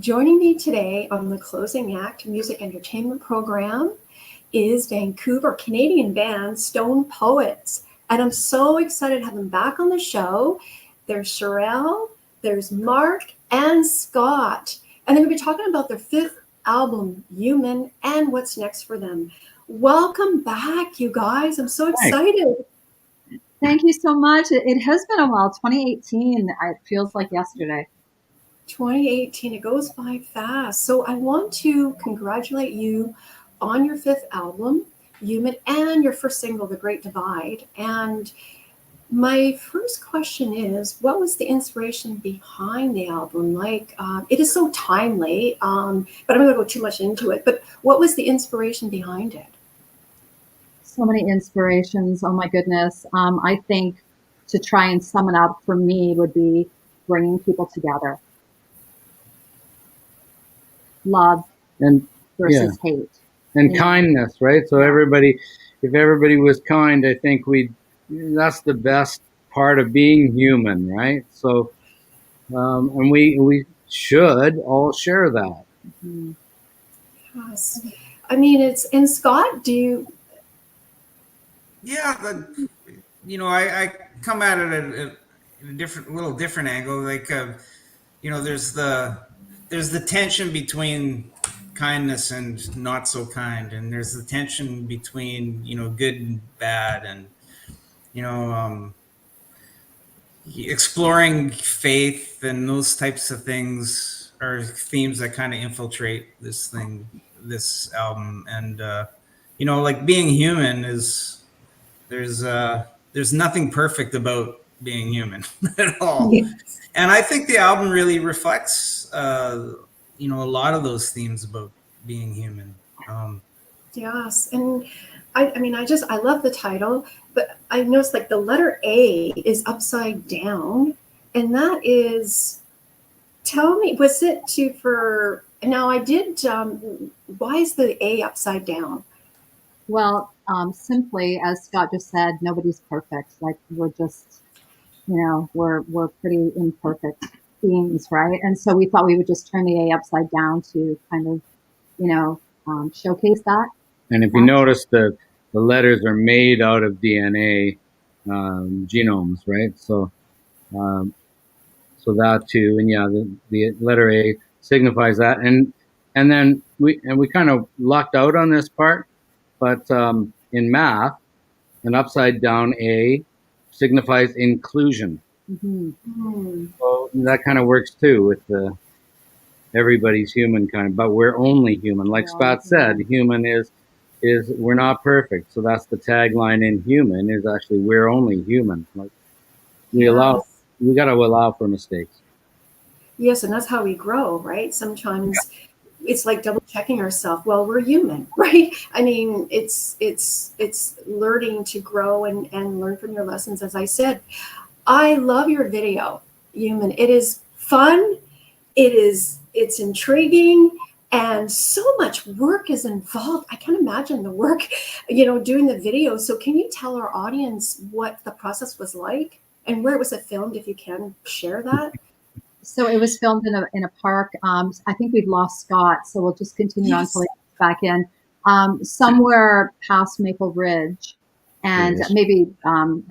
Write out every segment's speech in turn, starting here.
Joining me today on the Closing Act music entertainment program is Vancouver Canadian band Stone Poets. And I'm so excited to have them back on the show. There's Sherelle, there's Mark, and Scott. And they're going to be talking about their fifth album, Human, and what's next for them. Welcome back, you guys. I'm so excited. Thank you so much. It has been a while. 2018, it feels like yesterday. 2018, it goes by fast. So I want to congratulate you on your fifth album, Human, and your first single, The Great Divide. And my first question is, what was the inspiration behind the album? It is so timely, but I'm not going to go too much into it. But what was the inspiration behind it? So many inspirations. Oh my goodness. I think to try and sum it up for me would be bringing people together. Love and versus hate. And kindness, right? So if everybody was kind, I think that's the best part of being human, right? So, and we should all share that. Mm-hmm. Yes. I mean, and Scott, do you? Yeah, I come at it at a little different angle. There's the tension between kindness and not so kind, and there's the tension between good and bad, and exploring faith and those types of things are themes that kind of infiltrate this album. And like being human is there's nothing perfect about being human at all. Yes. And I think the album really reflects a lot of those themes about being human. Yes, and I love the title, but I noticed like the letter A is upside down, and that is, tell me, was it now I did, why is the A upside down? Well, simply, as Scott just said, nobody's perfect. Like we're just, we're pretty imperfect beings, right? And so we thought we would just turn the A upside down to kind of, showcase that. And if you notice, the letters are made out of DNA genomes, right? So that too, and the letter A signifies that, and then we kind of lucked out on this part, but in math, an upside down A signifies inclusion. Mm-hmm. So that kind of works too with everybody's human kind of, but we're only human. Like Scott said, human is we're not perfect. So that's the tagline in Human, is actually we're only human. Like we got to allow for mistakes. Yes, and that's how we grow, right? Sometimes it's like double checking ourselves. Well, we're human, right? I mean, it's learning to grow and learn from your lessons. As I said, I love your video, Human. It is fun. It's intriguing, and so much work is involved. I can't imagine the work, doing the video. So can you tell our audience what the process was like and where it was filmed, if you can share that? So it was filmed in a park. I think we've lost Scott, so we'll just continue on until he gets back in. Somewhere past Maple Ridge, and maybe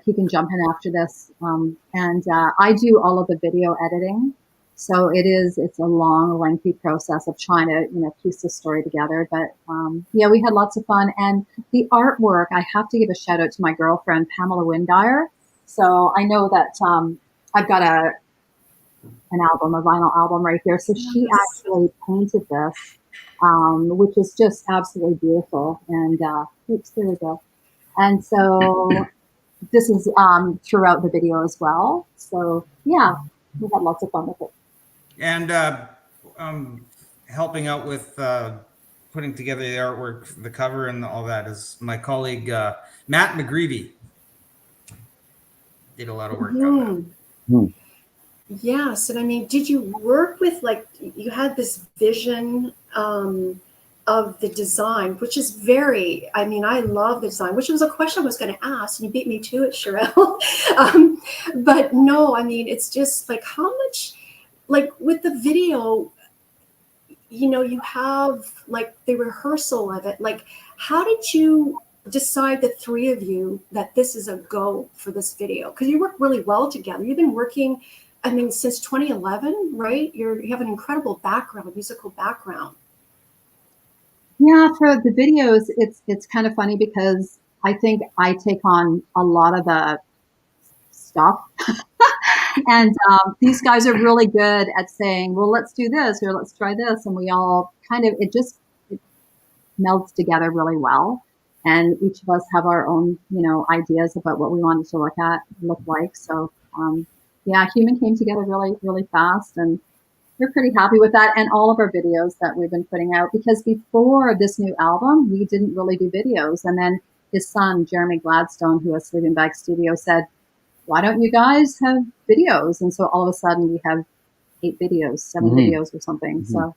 he can jump in after this. And I do all of the video editing, so it's a long, lengthy process of trying to piece the story together. But we had lots of fun, and the artwork. I have to give a shout out to my girlfriend Pamela Windyer. So I know that I've got a vinyl album right here. So she actually painted this, which is just absolutely beautiful. And oops, there we go. And so this is throughout the video as well. So yeah, we had lots of fun with it. And helping out with putting together the artwork, the cover, and all that is my colleague Matt McGreevy. Did a lot of work on that. Yes, and I mean, did you work with, you had this vision of the design, which is I love the design, which was a question I was going to ask, and you beat me to it, Sherelle. But no, I mean, it's just like how much, with the video, you know, you have like the rehearsal of it. Like, how did you decide, the three of you, that this is a go for this video? Because you work really well together. You've been working, I mean, since 2011, right? You have an incredible background, musical background. Yeah, for the videos, it's kind of funny because I think I take on a lot of the stuff. And these guys are really good at saying, well, let's do this or let's try this. And we all kind of, it melds together really well. And each of us have our own, you know, ideas about what we wanted to look like. So, yeah, Human came together really, really fast. And we're pretty happy with that. And all of our videos that we've been putting out, because before this new album, we didn't really do videos. And then his son, Jeremy Gladstone, who has Sleeping Bag Studio, said, why don't you guys have videos? And so all of a sudden we have 8 videos, 7 videos or something. So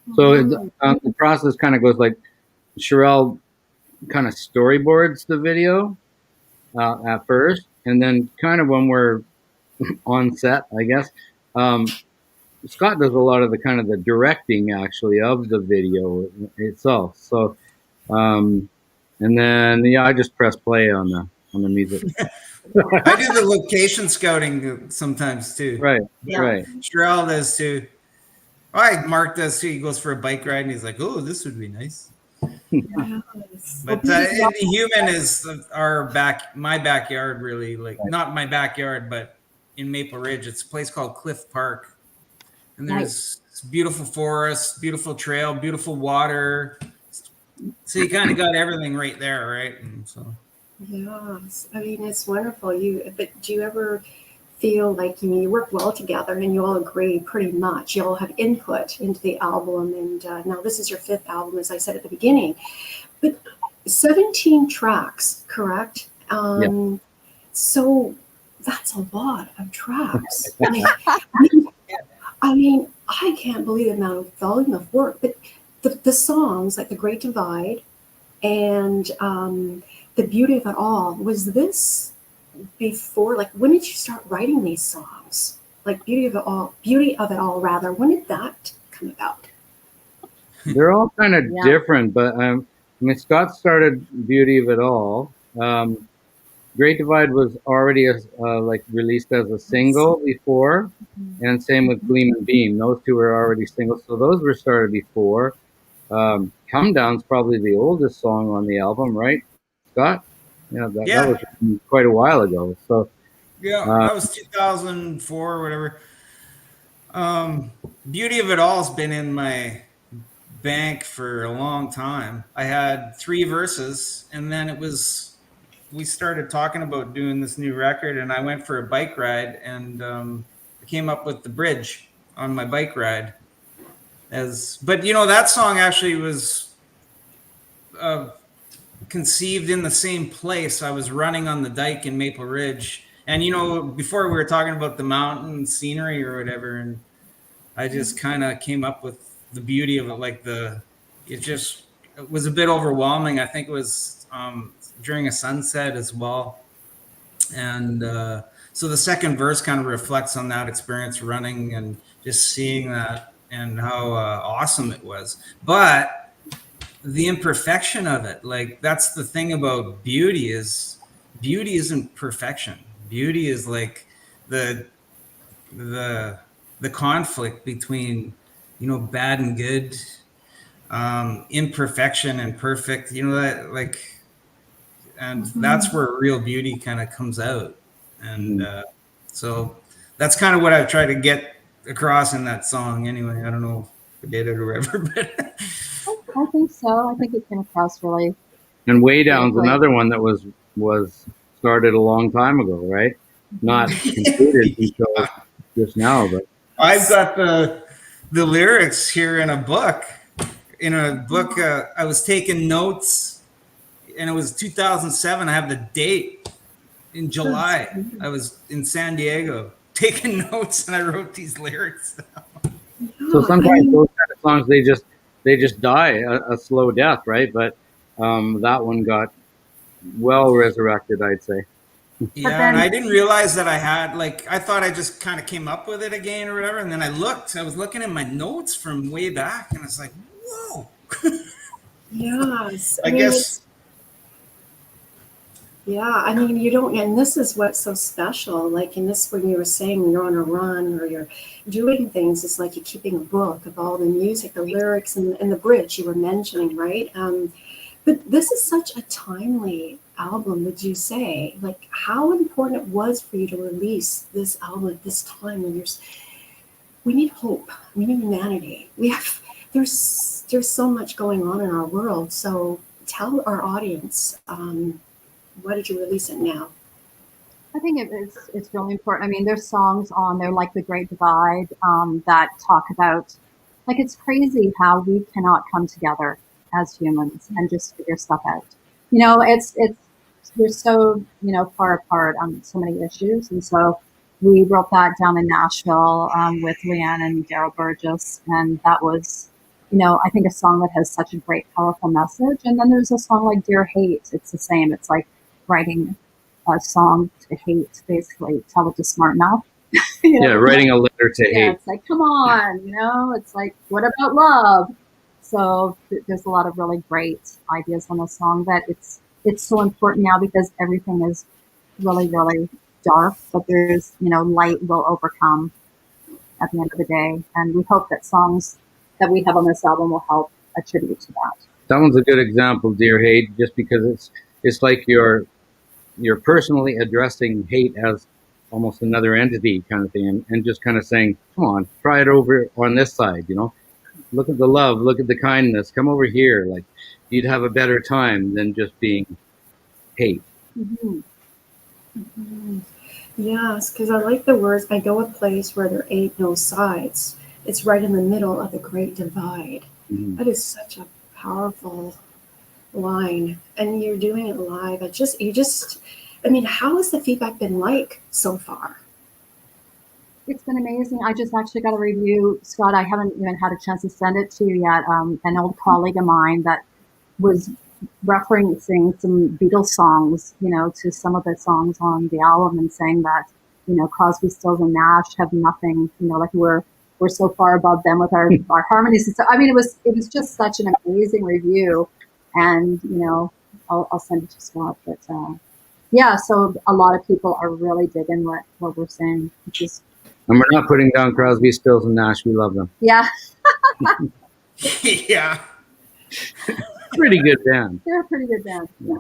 the process kind of goes like, Sherelle kind of storyboards the video at first, and then kind of when we're on set, I guess, Scott does a lot of the kind of the directing actually of the video itself. So, and then I just press play on the music. I do the location scouting sometimes too. Right, Yeah. right. Sherelle does too. Mark does too. He goes for a bike ride and he's like, "Oh, this would be nice." Yes. But Human is my backyard, really. Like, not my backyard, but in Maple Ridge, it's a place called Cliff Park, and there's beautiful forest, beautiful trail, beautiful water. So you kind of got everything right there, right? And so. Yes, I mean, it's wonderful. But do you ever feel like, you know, you work well together and you all agree pretty much? You all have input into the album, and now this is your 5th album, as I said at the beginning. But 17 tracks, correct? Yeah. So that's a lot of tracks. I mean, I can't believe the amount of volume of work. But the songs like The Great Divide and The Beauty of It All, was this before, like, when did you start writing these songs? Like Beauty of It All rather, when did that come about? They're all kind of different, but I mean, Scott started Beauty of It All. Great Divide was already like released as a single before, and same with Gleam and Beam. Those two were already singles, so those were started before. Come Down's probably the oldest song on the album, right, Scott? Yeah, that was quite a while ago. So that was 2004 or whatever. Beauty of It All's been in my bank for a long time. I had 3 verses, and then we started talking about doing this new record, and I went for a bike ride, and I came up with the bridge on my bike ride. But you know, that song actually was conceived in the same place. I was running on the dike in Maple Ridge, and you know, before we were talking about the mountain scenery or whatever, and I just kind of came up with the beauty of it. Like it was a bit overwhelming. I think it was during a sunset as well, and so the second verse kind of reflects on that experience running and just seeing that and how awesome it was. But the imperfection of it, like, that's the thing about beauty isn't perfection. Beauty is like the conflict between, you know, bad and good, imperfection and perfect, you know, that, like, and that's where real beauty kind of comes out. And so that's kind of what I've tried to get across in that song anyway. I don't know if I did it or whatever, but I think so. I think it came across really. And Way Down's another one that was started a long time ago, right? Not completed until just now, but I've got the lyrics here in a book. I was taking notes, and it was 2007. I have the date in July. I was in San Diego taking notes, and I wrote these lyrics down. So sometimes those kind of songs, they just die a slow death, right? But that one got well resurrected, I'd say. Yeah, then- and I didn't realize that I had, like, I thought I just kind of came up with it again or whatever, and then I was looking at my notes from way back, and it's like, whoa. Yes. I mean, guess. Yeah, I mean, you don't, and this is what's so special. Like in this, when you were saying you're on a run or you're doing things, it's like you're keeping a book of all the music, the lyrics, and the bridge you were mentioning, right? But this is such a timely album, would you say? Like, how important it was for you to release this album at this time when we need hope, we need humanity. There's so much going on in our world. So tell our audience. Why did you release it now? I think it's really important. I mean, there's songs on there like The Great Divide that talk about, like, it's crazy how we cannot come together as humans and just figure stuff out. You know, we're so, far apart on so many issues. And so we wrote that down in Nashville with Leanne and Daryl Burgess. And that was, I think a song that has such a great, powerful message. And then there's a song like Dear Hate. It's the same. It's like writing a song to hate, basically. Tell it to smart mouth. Yeah, writing a letter to Yeah, hate. it's like, come on, it's like, what about love? So there's a lot of really great ideas on the song that it's so important now because everything is really, really dark, but there's, light will overcome at the end of the day. And we hope that songs that we have on this album will help attribute to that. That one's a good example, Dear Hate, just because it's like you're personally addressing hate as almost another entity kind of thing, and just kind of saying, come on, try it over on this side, look at the love, look at the kindness, come over here. Like, you'd have a better time than just being hate. Mm-hmm. Mm-hmm. Yes, because I like the words, I go a place where there ain't no sides. It's right in the middle of the great divide. Mm-hmm. That is such a powerful line. And you're doing it live. I mean, how has the feedback been like so far? It's been amazing. I just actually got a review, Scott. I haven't even had a chance to send it to you yet. An old colleague of mine that was referencing some Beatles songs, to some of the songs on the album and saying that, Crosby, Stills and Nash have nothing, like we're so far above them with our harmonies. And so, I mean, it was just such an amazing review. And, I'll send it to Scott. But yeah, so a lot of people are really digging what we're saying, which is. And we're not putting down Crosby, Stills and Nash. We love them. Yeah. Yeah. Pretty good band. They're a pretty good band. Yeah.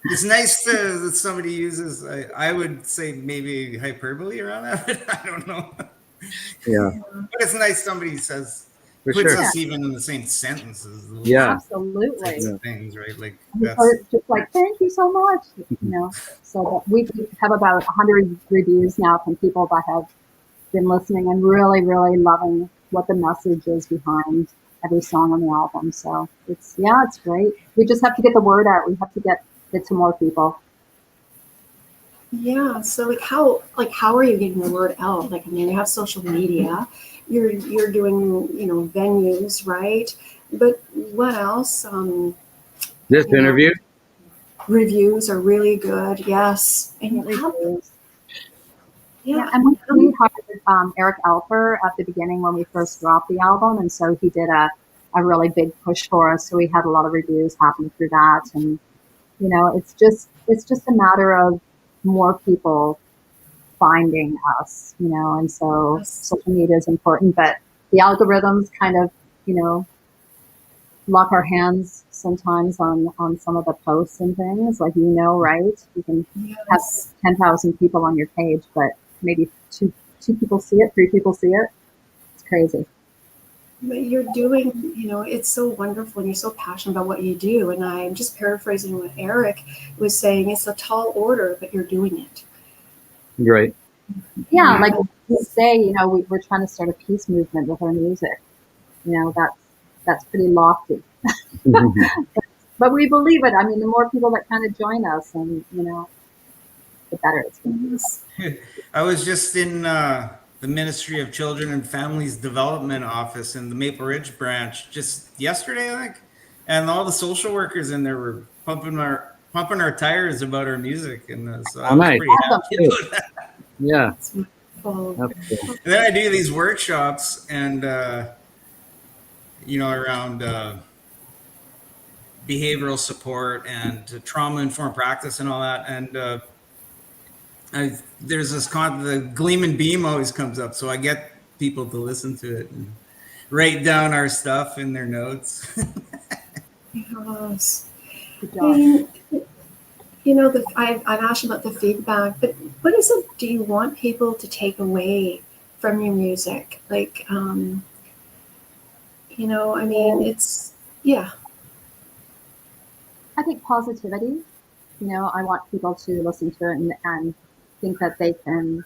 It's nice that somebody uses, I would say maybe hyperbole around that, but I don't know. Yeah. But it's nice somebody says, For puts sure. us even in the same sentences. Those Yeah. Absolutely. types of things, right? Like, It's just like, thank you so much. So that we have about 100 reviews now from people that have been listening and really, really loving what the message is behind every song on the album. So it's great. We just have to get the word out. We have to get to more people. Yeah. So how are you getting the word out? Like, I mean, you have social media, you're doing, venues, right? But what else? This interview? Reviews are really good. Yes. And Yeah, and we hired Eric Alper at the beginning when we first dropped the album, and so he did a really big push for us. So we had a lot of reviews happen through that, and it's just a matter of more people finding us, and so social media is important, but the algorithms kind of, lock our hands sometimes on some of the posts and things, like, right? You can have 10,000 people on your page, but maybe two people see it, 3 people see it. It's crazy. But you're doing, it's so wonderful and you're so passionate about what you do. And I'm just paraphrasing what Eric was saying. It's a tall order, but you're doing it. Right. Yeah, like we say, we're trying to start a peace movement with our music. That's pretty lofty. But we believe it. I mean, the more people that kind of join us, and the better it's going to be. I was just in the Ministry of Children and Families Development office in the Maple Ridge branch just yesterday, I think, and all the social workers in there were pumping pumping our tires about our music, and so I Oh, was nice. pretty happy about that. Yeah, It's wonderful. that's cool. And then I do these workshops, and around behavioral support and trauma informed practice and all that, and there's the Gleam and Beam always comes up, so I get people to listen to it and write down our stuff in their notes. Yes. Good I job. mean, I've asked about the feedback, but what is it do you want people to take away from your music? Like, I mean, it's, yeah. I think positivity. I want people to listen to it and think that they can,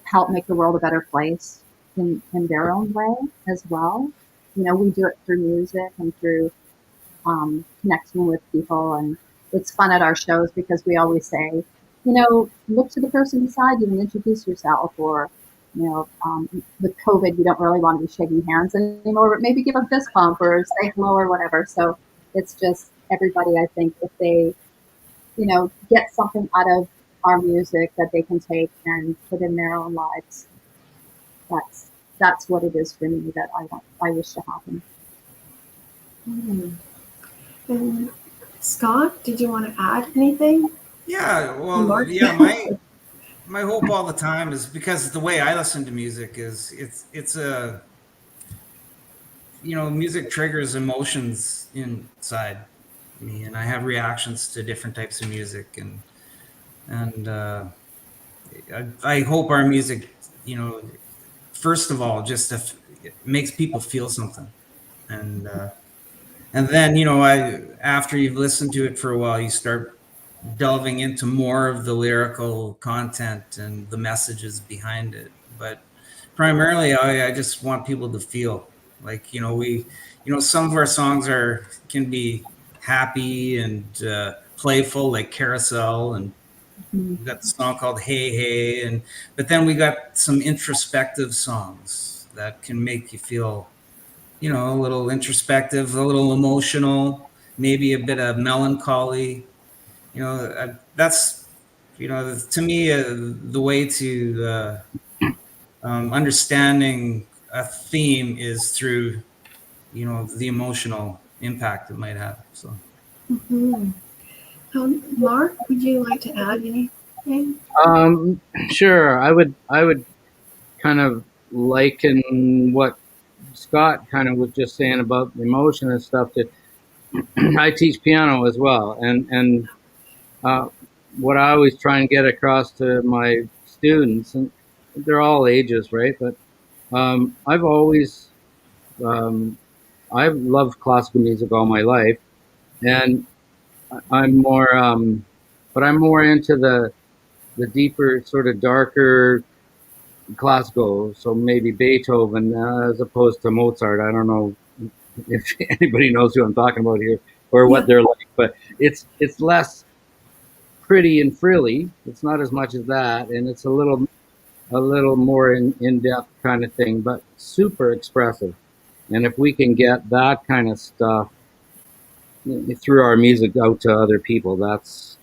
help make the world a better place in their own way as well. We do it through music and through connecting with people, and it's fun at our shows because we always say, look to the person beside you and introduce yourself, or with COVID, you don't really want to be shaking hands anymore, but maybe give a fist pump or say hello or whatever. So it's just everybody, I think, if they, get something out of our music that they can take and put in their own lives, that's what it is for me that I wish to happen. Hmm. And Scott, did you want to add anything? Yeah, well, Mark? yeah, my hope all the time is, because the way I listen to music is it's a music triggers emotions inside me, and I have reactions to different types of music, and I hope our music, first of all, just it makes people feel something, and then I after you've listened to it for a while, you start delving into more of the lyrical content and the messages behind it. But primarily, I just want people to feel like, some of our songs can be happy and playful, like Carousel, and Mhm. we got the song called Hey Hey, but then we got some introspective songs that can make you feel, a little introspective, a little emotional, maybe a bit of melancholy. That's to me, the way to understanding a theme is through the emotional impact it might have. So Mhm. Mark, would you like to add anything? Sure. I would kind of liken what Scott kind of was just saying about emotion and stuff. That I teach piano as well, and uh, what I always try and get across to my students, and they're all ages, right? But I've always I've loved classical music all my life, and I'm more, but I'm more into the deeper, sort of darker classical. So maybe Beethoven, as opposed to Mozart. I don't know if anybody knows who I'm talking about here or Yeah. what they're like, but it's less pretty and frilly. It's not as much as that, and it's a little more in depth kind of thing, but super expressive. And if we can get that kind of stuff through our music out to other people, that's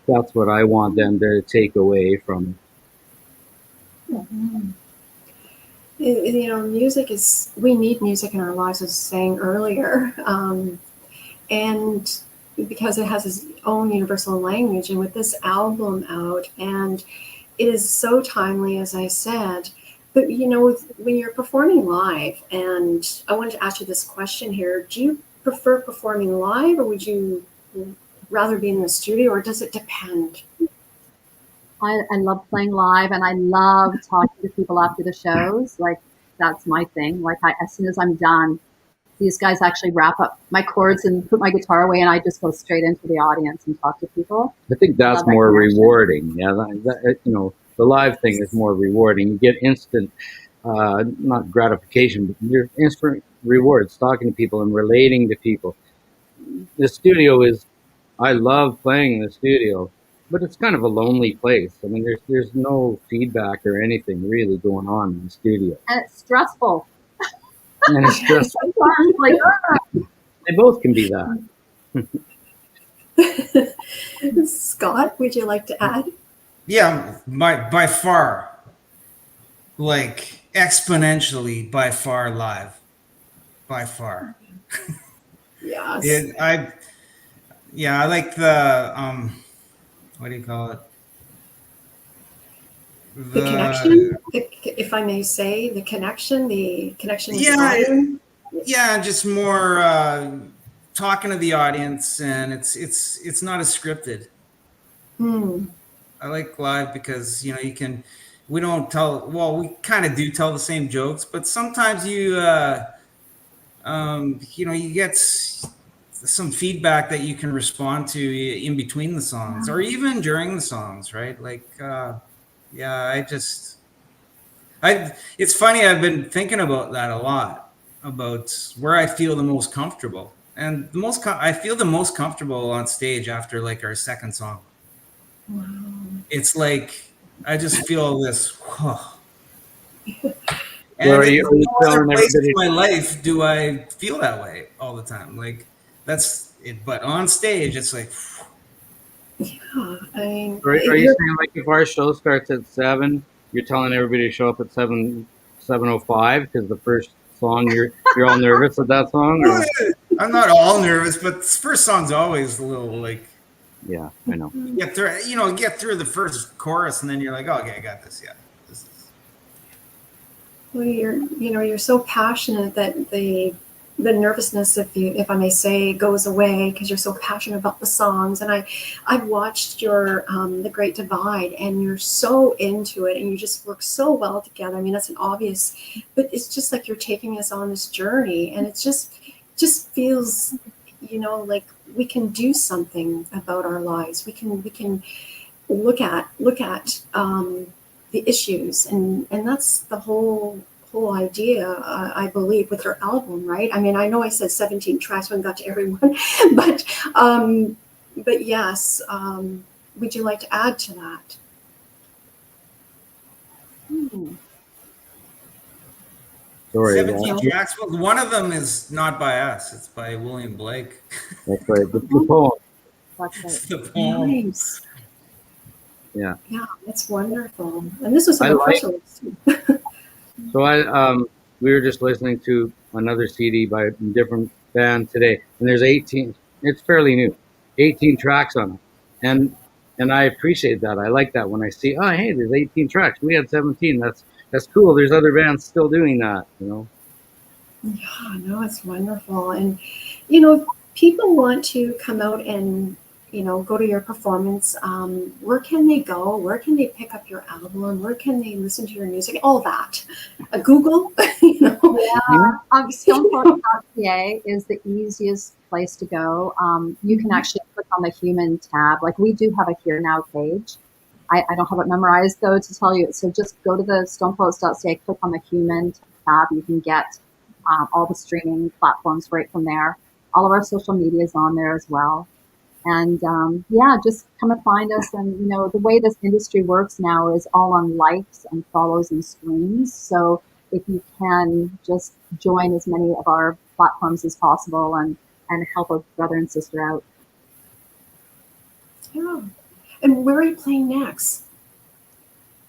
what I want them to take away from Mhm. Music is, we need music in our lives, as I was saying earlier. And because it has its own universal language, and with this album out, and it is so timely, as I said. But when you're performing live, and I wanted to ask you this question here: do you prefer performing live, or would you rather be in the studio, or does it depend? I love playing live, and I love talking to people after the shows. Like, that's my thing. Like, as soon as I'm done, these guys actually wrap up my chords and put my guitar away, and I just go straight into the audience and talk to people. I think I that's love that more connection. rewarding. Yeah, the live thing is more rewarding. You get instant, not gratification, but you're instant rewards talking to people and relating to people. The studio is, I love playing in the studio, but it's kind of a lonely place. I mean, there's no feedback or anything really going on in the studio, And it's stressful. and it's stressful. Sometimes, like, They both can be that. Scott, would you like to add? Yeah, by far, like exponentially, by far live, by far. Yes. I like the what do you call it? The connection, if I may say, the connection with the audience. Yeah, just more talking to the audience, and it's not as scripted. Hmm. I like live because you can. We don't tell. Well, we kind of do tell the same jokes, but sometimes you get some feedback that you can respond to in between the songs or even during the songs, right? Like, yeah, it's funny. I've been thinking about that a lot, about where I feel the most comfortable, and I feel the most comfortable on stage after like our second song. Wow. It's like I just feel this. Whoa. Well, And are you no other telling place in everybody? my life do I feel that way all the time. Like that's it. But on stage, it's like Yeah, I mean, Are you saying like if our show starts at 7, you're telling everybody to show up at 7:05 because the first song you're all nervous at that song? Or? I'm not all nervous, but the first song's always a little like Yeah, I know. get through the first chorus, and then you're like, oh, okay, I got this. Yeah, this is. well, you're so passionate that the nervousness, if I may say, goes away because you're so passionate about the songs. And I've watched your The Great Divide, and you're so into it, and you just work so well together. I mean, that's an obvious, but it's just like you're taking us on this journey, and it just feels, like we can do something about our lives. We can look at the issues, and that's the whole idea, I believe, with your album, right? I mean, I know I said 17 tracks when I got to everyone, but yes, would you like to add to that? Sorry. 17 tracks. Well, one of them is not by us. It's by William Blake. That's right. The poem. That's The poem. Nice. Yeah. Yeah, that's wonderful. And this was I a like- press release. So we were just listening to another CD by a different band today, and there's 18. It's fairly new, 18 tracks on it, and I appreciate that. I like that when I see, oh hey, there's 18 tracks. We had 17. That's cool. There's other bands still doing that, Yeah, no, it's wonderful. And, if people want to come out and, go to your performance, where can they go? Where can they pick up your album? Where can they listen to your music? All that. Google, Stonepoets.ca is the easiest place to go. You can actually click on the Human tab. Like we do have a Here Now page. I don't have it memorized though to tell you. So just go to the stonepoets.ca, click on the Human tab. You can get all the streaming platforms right from there. All of our social media is on there as well. And just come and find us. And the way this industry works now is all on likes and follows and streams. So if you can just join as many of our platforms as possible and help a brother and sister out. Yeah. And where are you playing next?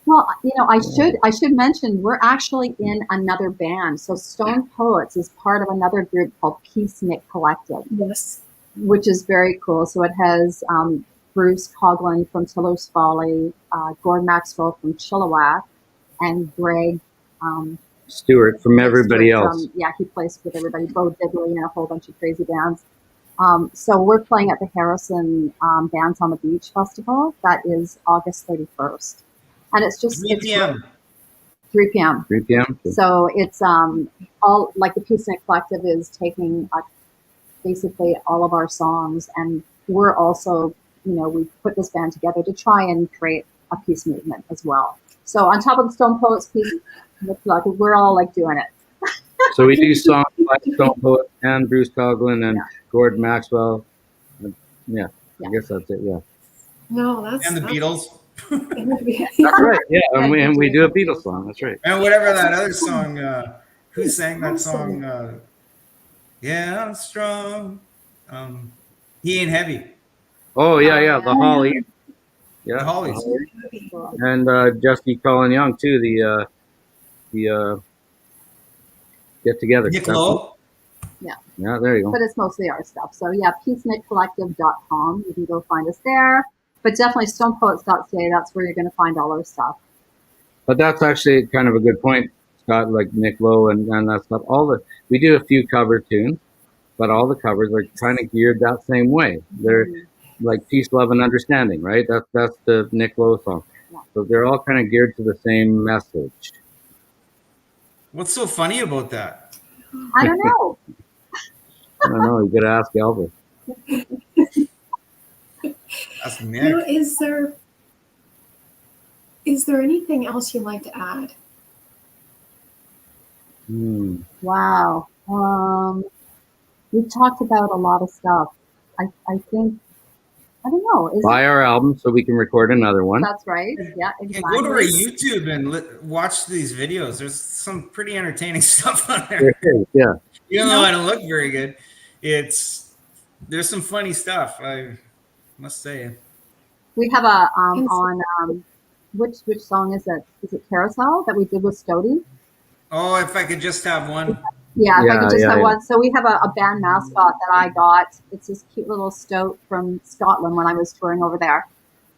Well, I should mention we're actually in another band. So Stone Poets is part of another group called Peacenik Collective. Yes. Which is very cool. So it has Bruce Coughlin from Tiller's Folly, Gord Maxwell from Chilliwack, and Greg Stewart from everybody else. He plays with everybody, Bo Diddley and a whole bunch of crazy bands. So we're playing at the Harrison Bands on the Beach Festival. That is August 31st. And it's just 3 p.m. 3 p.m. 3 p.m. So it's all like the Peacenik Collective is taking basically all of our songs, and we're also, we put this band together to try and create a peace movement as well. So on top of the Stone Poets Peace, we're all like doing it. So we do songs by Stone Poet and Bruce Coughlin and Gord Maxwell. I guess that's it. Yeah. No, that's And the Beatles. That's right. Yeah, and we do a Beatles song. That's right. And whatever that other song. Who sang that song? Yeah, I'm strong. He ain't heavy. Oh yeah, the Holly. The Yeah, Hollies. Cool. and Jesse Colin Young too. The get together. Nick Lowe. Yeah, there you go. But it's mostly our stuff. So yeah, peacemakecollective.com. You can go find us there. But definitely stonepoets.ca. That's where you're going to find all our stuff. But that's actually kind of a good point, Scott. Like Nick Lowe and that stuff. We do a few cover tunes, but all the covers are kind of geared that same way. They're like peace, love, and understanding, right? That's the Nick Lowe song. Yeah. So they're all kind of geared to the same message. What's so funny about that? I don't know. I don't know. You got to ask Elvis. That's Now, Nick. is there anything else you'd like to add? Wow. We've talked about a lot of stuff. I think, I don't know. Buy our album so we can record another one. That's right. Yeah, And exactly. go to our YouTube and watch these videos. There's some pretty entertaining stuff on there. Yeah. Even though I don't look very good, there's some funny stuff. I must say. We have a on which song is it? Is it Carousel that we did with Stody? Oh, if I could just have one. Yeah, if I could just have yeah. one. So we have a band mascot that I got. It's this cute little stoat from Scotland when I was touring over there,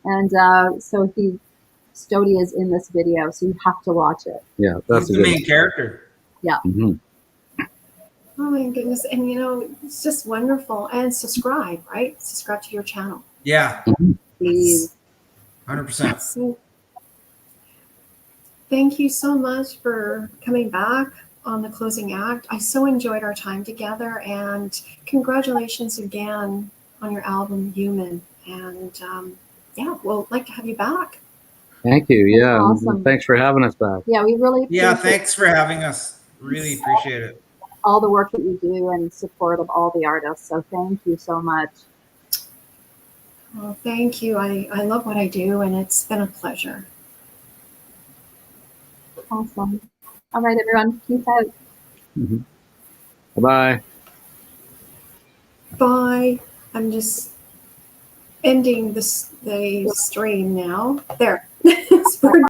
and so Stody is in this video, so you have to watch it. Yeah, He's that's a the good main character. one. Oh my goodness. And it's just wonderful. And subscribe, right? Subscribe to your channel. Yeah, Please. 100%. So thank you so much for coming back on the closing act. I so enjoyed our time together, and congratulations again on your album Human. And yeah, we'll like to have you back. Thank you. That's Yeah. awesome. Thanks for having us back. Yeah, we really Yeah, appreciate thanks for having us. Really appreciate it. all the work that you do and support of all the artists. So thank you so much. Well, thank you. I love what I do, and it's been a pleasure. Awesome. All right, everyone. Peace out. Bye. Bye. I'm just ending the stream now. There.